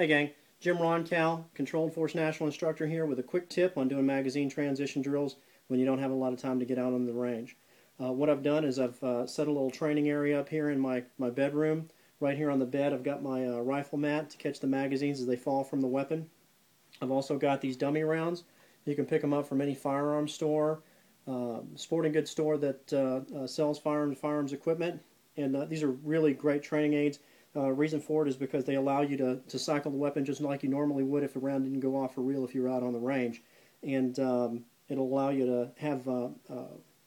Hey gang, Jim Roncal, Controlled Force National Instructor here with a quick tip on doing magazine transition drills when you don't have a lot of time to get out on the range. What I've done is I've set a little training area up here in my bedroom. Right here on the bed I've got my rifle mat to catch the magazines as they fall from the weapon. I've also got these dummy rounds. You can pick them up from any firearms store, sporting goods store that sells firearms equipment. And these are really great training aids. Reason for it is because they allow you to cycle the weapon just like you normally would if a round didn't go off for real if you were out on the range. And it'll allow you to have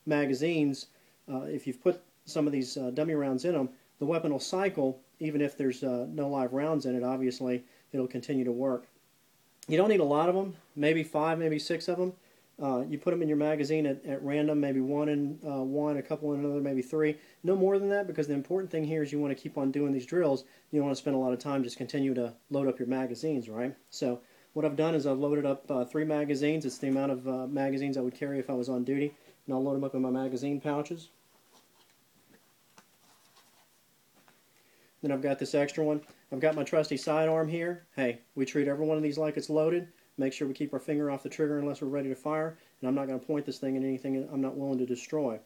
magazines. If you've put some of these dummy rounds in them, the weapon will cycle even if there's no live rounds in it. Obviously, it'll continue to work. You don't need a lot of them, maybe 5, maybe 6 of them. You put them in your magazine at random, maybe one in one, a couple in another, maybe 3. No more than that, because the important thing here is you want to keep on doing these drills. You don't want to spend a lot of time just continue to load up your magazines, right? So what I've done is I've loaded up 3 magazines. It's the amount of magazines I would carry if I was on duty. And I'll load them up in my magazine pouches. Then I've got this extra one. I've got my trusty sidearm here. Hey, we treat every one of these like it's loaded. Make sure we keep our finger off the trigger unless we're ready to fire. And I'm not going to point this thing at anything I'm not willing to destroy.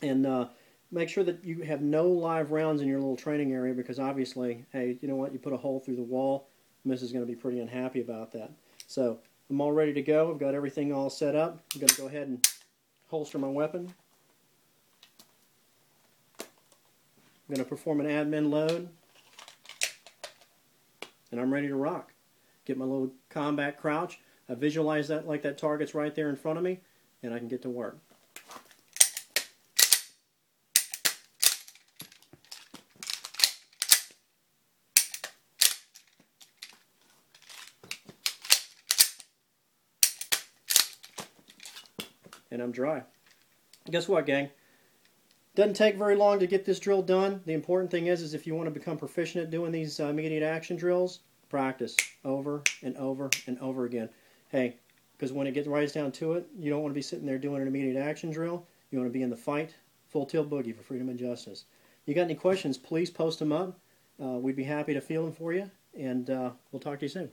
And make sure that you have no live rounds in your little training area, because obviously, hey, you know what? You put a hole through the wall, Miss is going to be pretty unhappy about that. So I'm all ready to go. I've got everything all set up. I'm going to go ahead and holster my weapon. I'm going to perform an admin load. And I'm ready to rock. Get my little combat crouch. I visualize that like that target's right there in front of me, and I can get to work. And I'm dry. Guess what, gang? Doesn't take very long to get this drill done. The important thing is if you want to become proficient at doing these immediate action drills, practice over and over and over again. Hey, because when it gets right down to it, you don't want to be sitting there doing an immediate action drill. You want to be in the fight, full tilt boogie for freedom and justice. You got any questions, please post them up. We'd be happy to field them for you, and we'll talk to you soon.